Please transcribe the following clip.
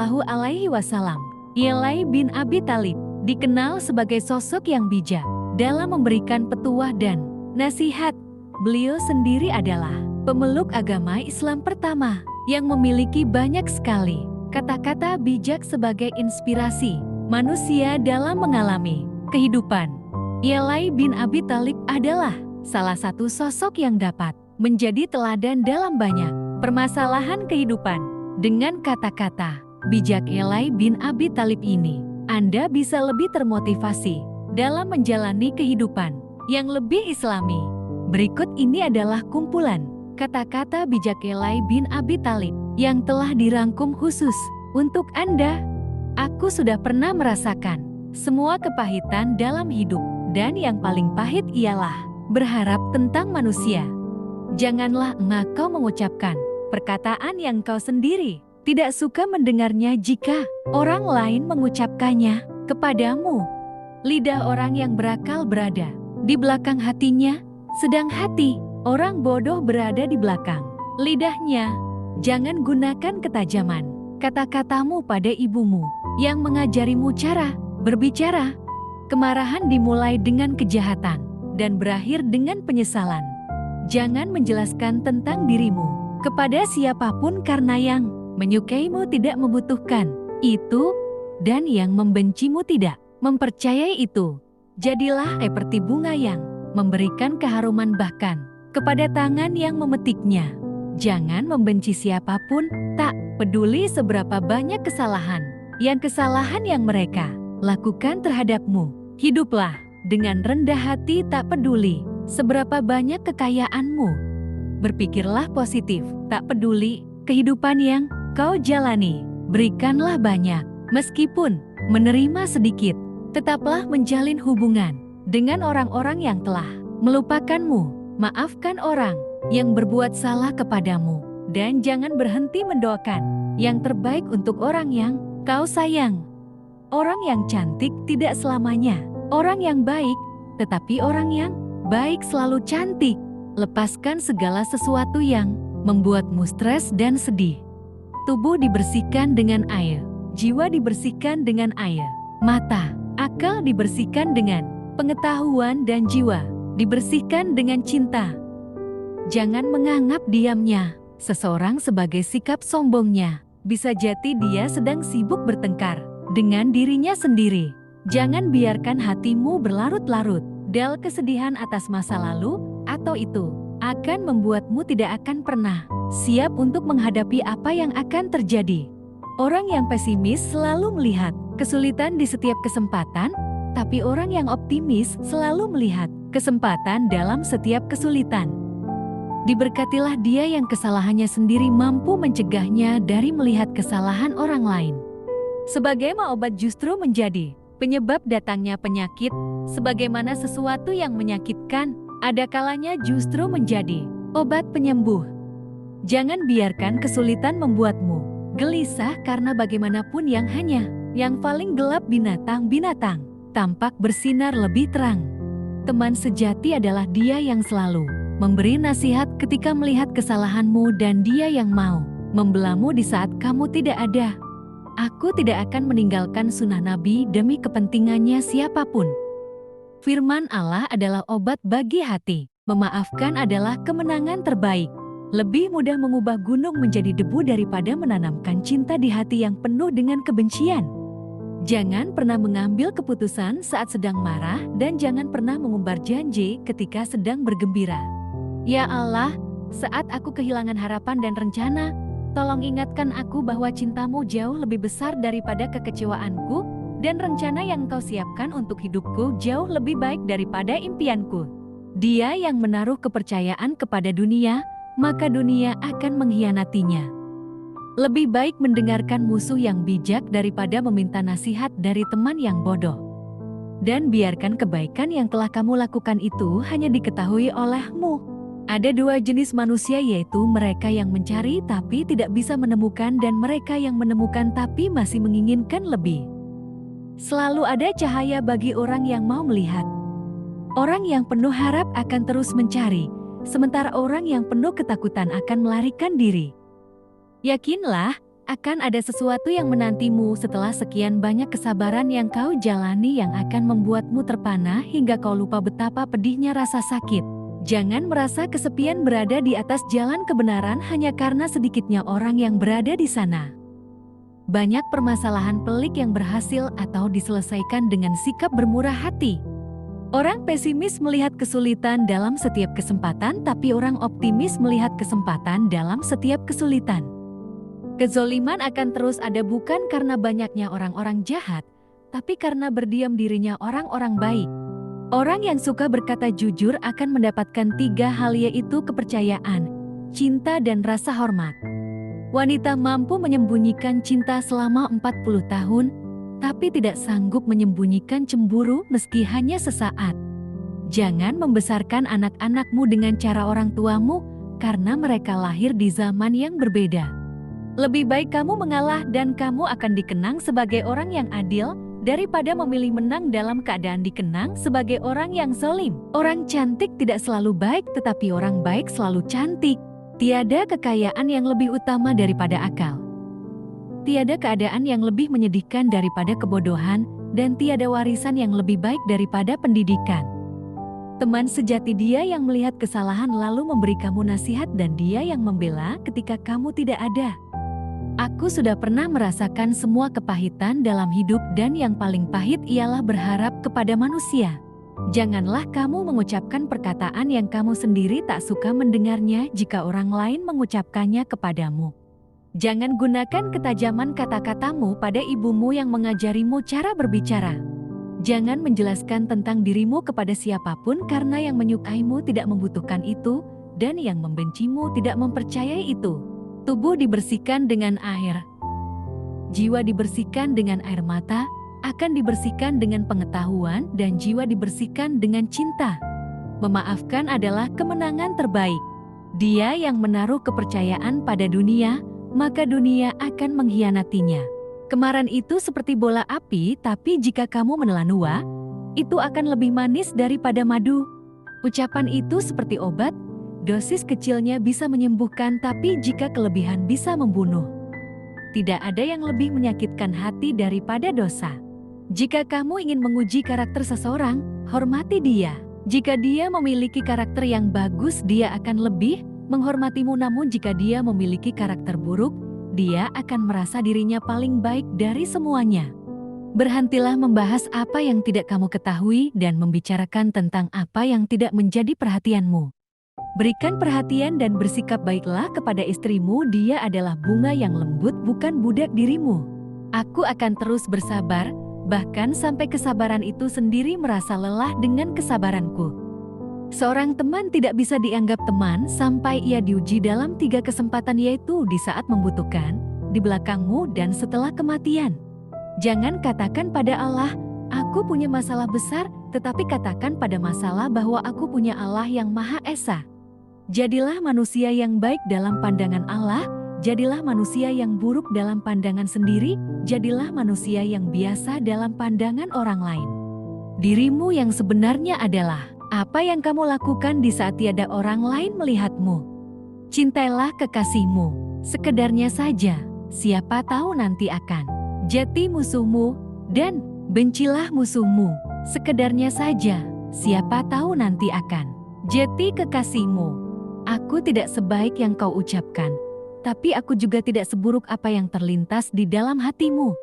Shallallahu Alaihi Wasallam. Yelai bin Abi Thalib dikenal sebagai sosok yang bijak dalam memberikan petuah dan nasihat. Beliau sendiri adalah pemeluk agama Islam pertama yang memiliki banyak sekali kata-kata bijak sebagai inspirasi manusia dalam mengalami kehidupan. Yelai bin Abi Thalib adalah salah satu sosok yang dapat menjadi teladan dalam banyak permasalahan kehidupan. Dengan kata-kata bijak Yelai bin Abi Thalib ini, Anda bisa lebih termotivasi dalam menjalani kehidupan yang lebih islami. Berikut ini adalah kumpulan kata-kata bijak Yelai bin Abi Thalib yang telah dirangkum khusus untuk Anda. Aku sudah pernah merasakan semua kepahitan dalam hidup, dan yang paling pahit ialah berharap tentang manusia. Janganlah engkau mengucapkan perkataan yang kau sendiri tidak suka mendengarnya jika orang lain mengucapkannya kepadamu. Lidah orang yang berakal berada di belakang hatinya, sedang hati orang bodoh berada di belakang lidahnya. Jangan gunakan ketajaman kata-katamu pada ibumu yang mengajarimu cara berbicara. Kemarahan dimulai dengan kejahatan dan berakhir dengan penyesalan. Jangan menjelaskan tentang dirimu kepada siapapun karena yang menyukaimu tidak membutuhkan itu, dan yang membencimu tidak mempercayai itu. Jadilah seperti bunga yang memberikan keharuman bahkan kepada tangan yang memetiknya. Jangan membenci siapapun, tak peduli seberapa banyak kesalahan yang mereka lakukan terhadapmu. Hiduplah dengan rendah hati, tak peduli seberapa banyak kekayaanmu. Berpikirlah positif, tak peduli kehidupan yang kau jalani. Berikanlah banyak, meskipun menerima sedikit. Tetaplah menjalin hubungan dengan orang-orang yang telah melupakanmu. Maafkan orang yang berbuat salah kepadamu, dan jangan berhenti mendoakan yang terbaik untuk orang yang kau sayang. Orang yang cantik tidak selamanya orang yang baik, tetapi orang yang baik selalu cantik. Lepaskan segala sesuatu yang membuatmu stres dan sedih. Tubuh dibersihkan dengan air, jiwa dibersihkan dengan air, mata, akal dibersihkan dengan pengetahuan, dan jiwa dibersihkan dengan cinta. Jangan menganggap diamnya seseorang sebagai sikap sombongnya. Bisa jadi dia sedang sibuk bertengkar dengan dirinya sendiri. Jangan biarkan hatimu berlarut-larut dalam kesedihan atas masa lalu, atau itu akan membuatmu tidak akan pernah siap untuk menghadapi apa yang akan terjadi. Orang yang pesimis selalu melihat kesulitan di setiap kesempatan, tapi orang yang optimis selalu melihat kesempatan dalam setiap kesulitan. Diberkatilah dia yang kesalahannya sendiri mampu mencegahnya dari melihat kesalahan orang lain. Sebagaimana obat justru menjadi penyebab datangnya penyakit, sebagaimana sesuatu yang menyakitkan ada kalanya justru menjadi obat penyembuh. Jangan biarkan kesulitan membuatmu gelisah, karena bagaimanapun yang paling gelap binatang tampak bersinar lebih terang. Teman sejati adalah dia yang selalu memberi nasihat ketika melihat kesalahanmu, dan dia yang mau membelamu di saat kamu tidak ada. Aku tidak akan meninggalkan sunnah Nabi demi kepentingannya siapapun. Firman Allah adalah obat bagi hati. Memaafkan adalah kemenangan terbaik. Lebih mudah mengubah gunung menjadi debu daripada menanamkan cinta di hati yang penuh dengan kebencian. Jangan pernah mengambil keputusan saat sedang marah, dan jangan pernah mengumbar janji ketika sedang bergembira. Ya Allah, saat aku kehilangan harapan dan rencana, tolong ingatkan aku bahwa cintamu jauh lebih besar daripada kekecewaanku, dan rencana yang Engkau siapkan untuk hidupku jauh lebih baik daripada impianku. Dia yang menaruh kepercayaan kepada dunia, maka dunia akan mengkhianatinya. Lebih baik mendengarkan musuh yang bijak daripada meminta nasihat dari teman yang bodoh. Dan biarkan kebaikan yang telah kamu lakukan itu hanya diketahui olehmu. Ada dua jenis manusia, yaitu mereka yang mencari tapi tidak bisa menemukan, dan mereka yang menemukan tapi masih menginginkan lebih. Selalu ada cahaya bagi orang yang mau melihat. Orang yang penuh harap akan terus mencari, sementara orang yang penuh ketakutan akan melarikan diri. Yakinlah Akan ada sesuatu yang menantimu setelah sekian banyak kesabaran yang kau jalani yang akan membuatmu terpana hingga kau lupa betapa pedihnya rasa sakit. Jangan merasa kesepian berada di atas jalan kebenaran hanya karena sedikitnya orang yang berada di sana. Banyak permasalahan pelik yang berhasil atau diselesaikan dengan sikap bermurah hati. Orang pesimis melihat kesulitan dalam setiap kesempatan, tapi orang optimis melihat kesempatan dalam setiap kesulitan. Kezoliman akan terus ada bukan karena banyaknya orang-orang jahat, tapi karena berdiam dirinya orang-orang baik. Orang yang suka berkata jujur akan mendapatkan 3 hal, yaitu kepercayaan, cinta dan rasa hormat. Wanita mampu menyembunyikan cinta selama 40 tahun, tapi tidak sanggup menyembunyikan cemburu meski hanya sesaat. Jangan membesarkan anak-anakmu dengan cara orang tuamu, karena mereka lahir di zaman yang berbeda. Lebih baik kamu mengalah dan kamu akan dikenang sebagai orang yang adil, daripada memilih menang dalam keadaan dikenang sebagai orang yang zalim. Orang cantik tidak selalu baik, tetapi orang baik selalu cantik. Tiada kekayaan yang lebih utama daripada akal. Tiada keadaan yang lebih menyedihkan daripada kebodohan, dan tiada warisan yang lebih baik daripada pendidikan. Teman sejati dia yang melihat kesalahan lalu memberi kamu nasihat, dan dia yang membela ketika kamu tidak ada. Aku sudah pernah merasakan semua kepahitan dalam hidup, dan yang paling pahit ialah berharap kepada manusia. Janganlah kamu mengucapkan perkataan yang kamu sendiri tak suka mendengarnya jika orang lain mengucapkannya kepadamu. Jangan gunakan ketajaman kata-katamu pada ibumu yang mengajarimu cara berbicara. Jangan menjelaskan tentang dirimu kepada siapapun, karena yang menyukaimu tidak membutuhkan itu, dan yang membencimu tidak mempercayai itu. Tubuh dibersihkan dengan air, jiwa dibersihkan dengan air mata, akan dibersihkan dengan pengetahuan, dan jiwa dibersihkan dengan cinta. Memaafkan adalah kemenangan terbaik. Dia yang menaruh kepercayaan pada dunia, maka dunia akan mengkhianatinya. Kemarahan itu seperti bola api, tapi jika kamu menelan uak, itu akan lebih manis daripada madu. Ucapan itu seperti obat, dosis kecilnya bisa menyembuhkan, tapi jika kelebihan bisa membunuh. Tidak ada yang lebih menyakitkan hati daripada dosa. Jika kamu ingin menguji karakter seseorang, hormati dia. Jika dia memiliki karakter yang bagus, dia akan lebih menghormatimu. Namun jika dia memiliki karakter buruk, dia akan merasa dirinya paling baik dari semuanya. Berhentilah membahas apa yang tidak kamu ketahui dan membicarakan tentang apa yang tidak menjadi perhatianmu. Berikan perhatian dan bersikap baiklah kepada istrimu, dia adalah bunga yang lembut, bukan budak dirimu. Aku akan terus bersabar, bahkan sampai kesabaran itu sendiri merasa lelah dengan kesabaranku. Seorang teman tidak bisa dianggap teman sampai ia diuji dalam 3 kesempatan, yaitu di saat membutuhkan, di belakangmu, dan setelah kematian. Jangan katakan pada Allah, aku punya masalah besar, tetapi katakan pada masalah bahwa aku punya Allah yang Maha Esa. Jadilah manusia yang baik dalam pandangan Allah, jadilah manusia yang buruk dalam pandangan sendiri, jadilah manusia yang biasa dalam pandangan orang lain. Dirimu yang sebenarnya adalah apa yang kamu lakukan di saat tiada orang lain melihatmu. Cintailah kekasihmu, sekedarnya saja, siapa tahu nanti akan jati musuhmu, dan bencilah musuhmu, sekedarnya saja, siapa tahu nanti akan jati kekasihmu. Aku tidak sebaik yang kau ucapkan, tapi aku juga tidak seburuk apa yang terlintas di dalam hatimu.